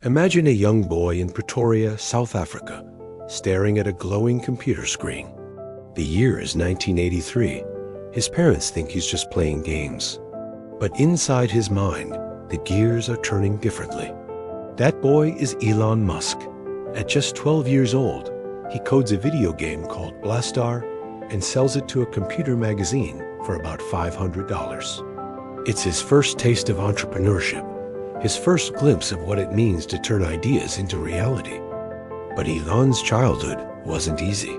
Imagine a young boy in Pretoria, South Africa, staring at a glowing computer screen. The year is 1983. His parents think he's just playing games. But inside his mind, the gears are turning differently. That boy is Elon Musk. At just 12 years old, he codes a video game called Blastar and sells it to a computer magazine for about $500. It's his first taste of entrepreneurship, his first glimpse of what it means to turn ideas into reality. But Elon's childhood wasn't easy.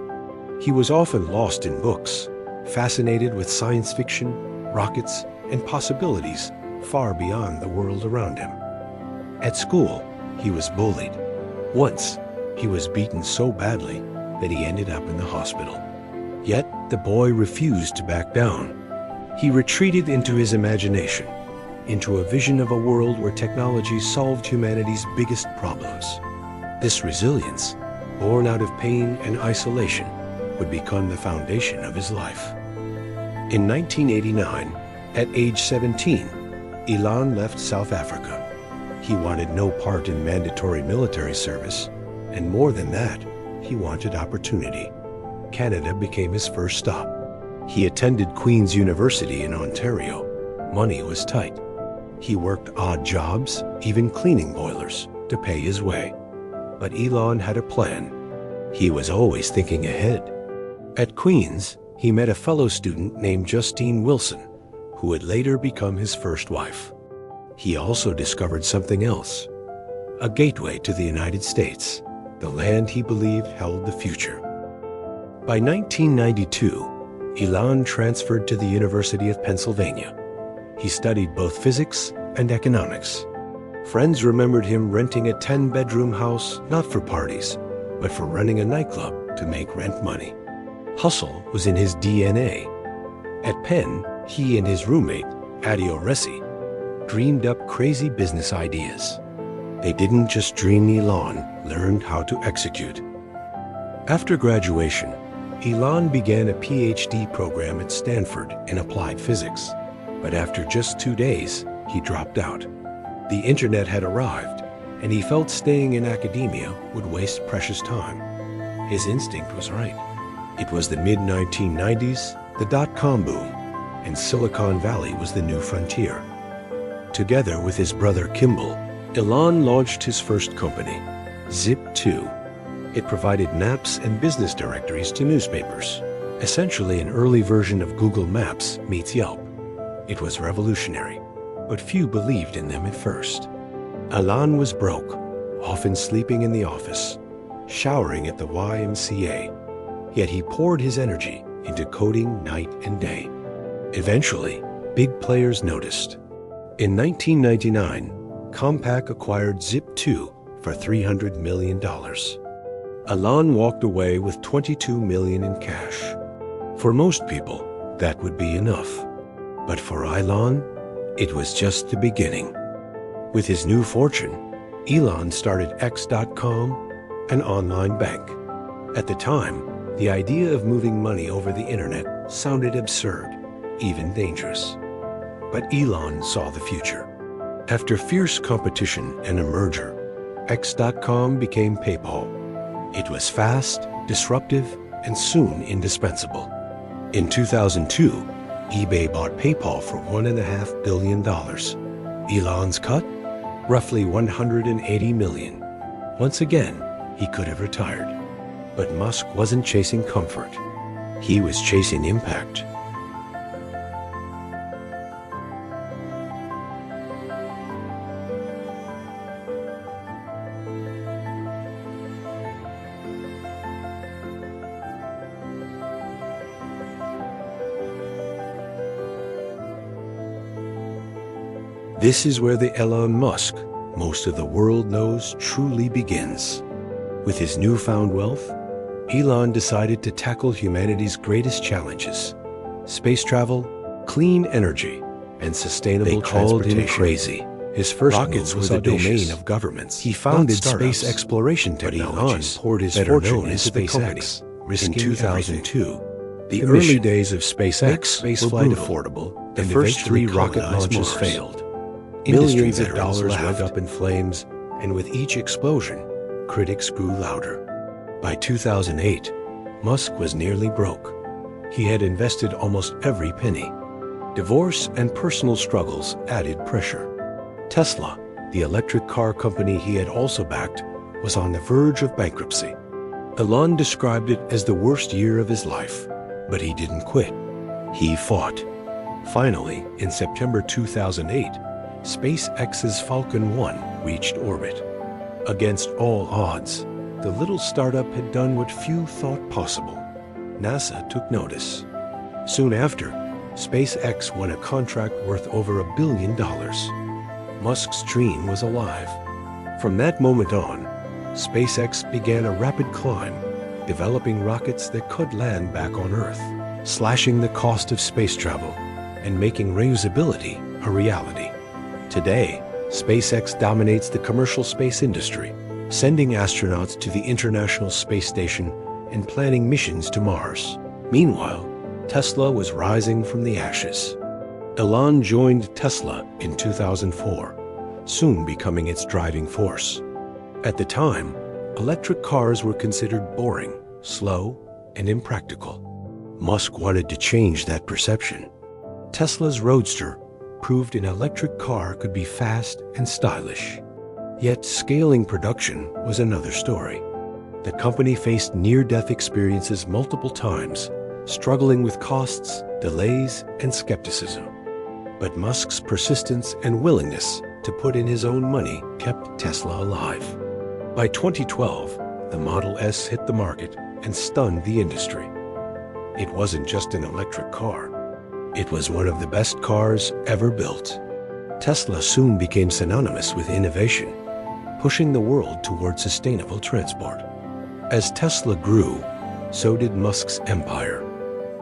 He was often lost in books, fascinated with science fiction, rockets, and possibilities far beyond the world around him. At school, he was bullied. Once, he was beaten so badly that he ended up in the hospital. Yet, the boy refused to back down. He retreated into his imagination, into a vision of a world where technology solved humanity's biggest problems. This resilience, born out of pain and isolation, would become the foundation of his life. In 1989, at age 17, Elon left South Africa. He wanted no part in mandatory military service, and more than that, he wanted opportunity. Canada became his first stop. He attended Queen's University in Ontario. Money was tight. He worked odd jobs, even cleaning boilers, to pay his way. But Elon had a plan. He was always thinking ahead. At Queen's, he met a fellow student named Justine Wilson, who would later become his first wife. He also discovered something else, a gateway to the United States, the land he believed held the future. By 1992, Elon transferred to the University of Pennsylvania. He studied both physics and economics. Friends remembered him renting a 10-bedroom house not for parties, but for running a nightclub to make rent money. Hustle was in his DNA. At Penn, he and his roommate, Adio Ressi, dreamed up crazy business ideas. They didn't just dream, Elon learned how to execute. After graduation, Elon began a PhD program at Stanford in applied physics. But after just 2 days, he dropped out. The internet had arrived, and he felt staying in academia would waste precious time. His instinct was right. It was the mid-1990s, the dot-com boom, and Silicon Valley was the new frontier. Together with his brother Kimball, Elon launched his first company, Zip2. It provided maps and business directories to newspapers, essentially an early version of Google Maps meets Yelp. It was revolutionary, but few believed in them at first. Elon was broke, often sleeping in the office, showering at the YMCA, yet he poured his energy into coding night and day. Eventually, big players noticed. In 1999, Compaq acquired Zip2 for $300 million. Elon walked away with $22 million in cash. For most people, that would be enough. But for Elon, it was just the beginning. With his new fortune, Elon started X.com, an online bank. At the time, the idea of moving money over the internet sounded absurd, even dangerous. But Elon saw the future. After fierce competition and a merger, X.com became PayPal. It was fast, disruptive, and soon indispensable. In 2002, eBay bought PayPal for $1.5 billion. Elon's cut? Roughly $180 million. Once again, he could have retired. But Musk wasn't chasing comfort. He was chasing impact. This is where the Elon Musk most of the world knows truly begins. With his newfound wealth, Elon decided to tackle humanity's greatest challenges: space travel, clean energy, and sustainable transportation. They called him crazy. His first rockets was the domain of governments. He founded space exploration technologies, poured his fortune into SpaceX. In 2002, the early days of SpaceX were affordable. The first 3 rocket launches failed. Millions of dollars went up in flames, And with each explosion, critics grew louder. By 2008, Musk was nearly broke. He had invested almost every penny. Divorce and personal struggles added pressure. Tesla, the electric car company he had also backed, was on the verge of bankruptcy. Elon described it as the worst year of his life, but he didn't quit. He fought. Finally, in September 2008, SpaceX's Falcon 1 reached orbit. Against all odds, the little startup had done what few thought possible. NASA took notice. Soon after, SpaceX won a contract worth over $1 billion. Musk's dream was alive. From that moment on, SpaceX began a rapid climb, developing rockets that could land back on Earth, slashing the cost of space travel, and making reusability a reality. Today, SpaceX dominates the commercial space industry, sending astronauts to the International Space Station and planning missions to Mars. Meanwhile, Tesla was rising from the ashes. Elon joined Tesla in 2004, soon becoming its driving force. At the time, electric cars were considered boring, slow, and impractical. Musk wanted to change that perception. Tesla's Roadster proved an electric car could be fast and stylish. Yet scaling production was another story. The company faced near-death experiences multiple times, struggling with costs, delays, and skepticism. But Musk's persistence and willingness to put in his own money kept Tesla alive. By 2012, the Model S hit the market and stunned the industry. It wasn't just an electric car. It was one of the best cars ever built. Tesla soon became synonymous with innovation, pushing the world toward sustainable transport. As Tesla grew, so did Musk's empire.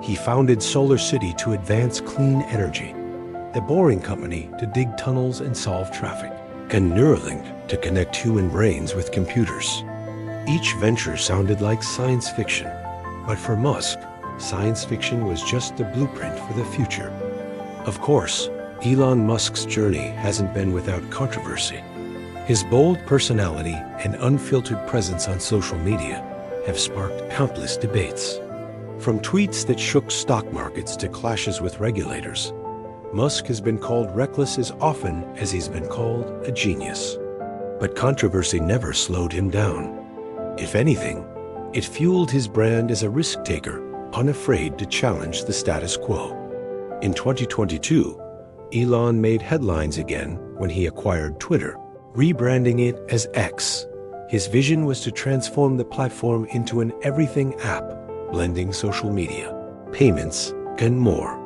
He founded Solar City to advance clean energy, The Boring Company to dig tunnels and solve traffic, and Neuralink to connect human brains with computers. Each venture sounded like science fiction, but for Musk, science fiction was just the blueprint for the future. Of course, Elon Musk's journey hasn't been without controversy. His bold personality and unfiltered presence on social media have sparked countless debates. From tweets that shook stock markets to clashes with regulators, Musk has been called reckless as often as he's been called a genius. But controversy never slowed him down. If anything, it fueled his brand as a risk-taker, unafraid to challenge the status quo. In 2022, Elon made headlines again when he acquired Twitter, rebranding it as X. His vision was to transform the platform into an everything app, blending social media, payments, and more.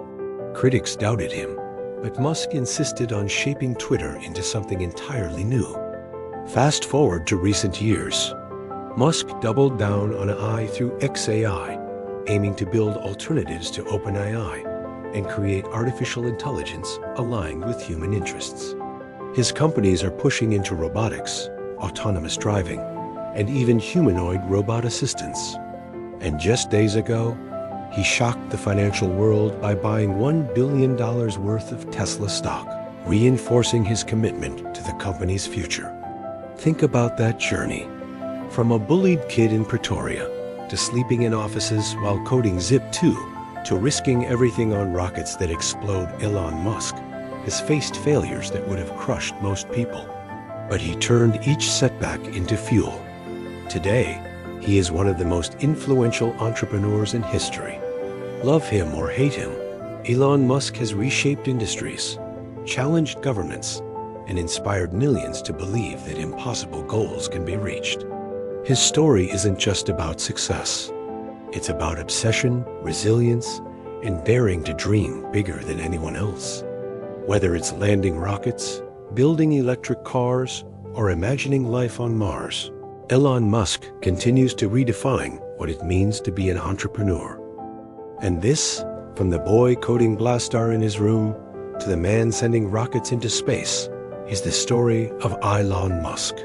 Critics doubted him, but Musk insisted on shaping Twitter into something entirely new. Fast forward to recent years. Musk doubled down on AI through XAI, aiming to build alternatives to OpenAI and create artificial intelligence aligned with human interests. His companies are pushing into robotics, autonomous driving, and even humanoid robot assistants. And just days ago, he shocked the financial world by buying $1 billion worth of Tesla stock, reinforcing his commitment to the company's future. Think about that journey. From a bullied kid in Pretoria, to sleeping in offices while coding Zip2, to risking everything on rockets that explode. Elon Musk has faced failures that would have crushed most people. But he turned each setback into fuel. Today, he is one of the most influential entrepreneurs in history. Love him or hate him, Elon Musk has reshaped industries, challenged governments, and inspired millions to believe that impossible goals can be reached. His story isn't just about success. It's about obsession, resilience, and daring to dream bigger than anyone else. Whether it's landing rockets, building electric cars, or imagining life on Mars, Elon Musk continues to redefine what it means to be an entrepreneur. And this, from the boy coding Blastar in his room to the man sending rockets into space, is the story of Elon Musk.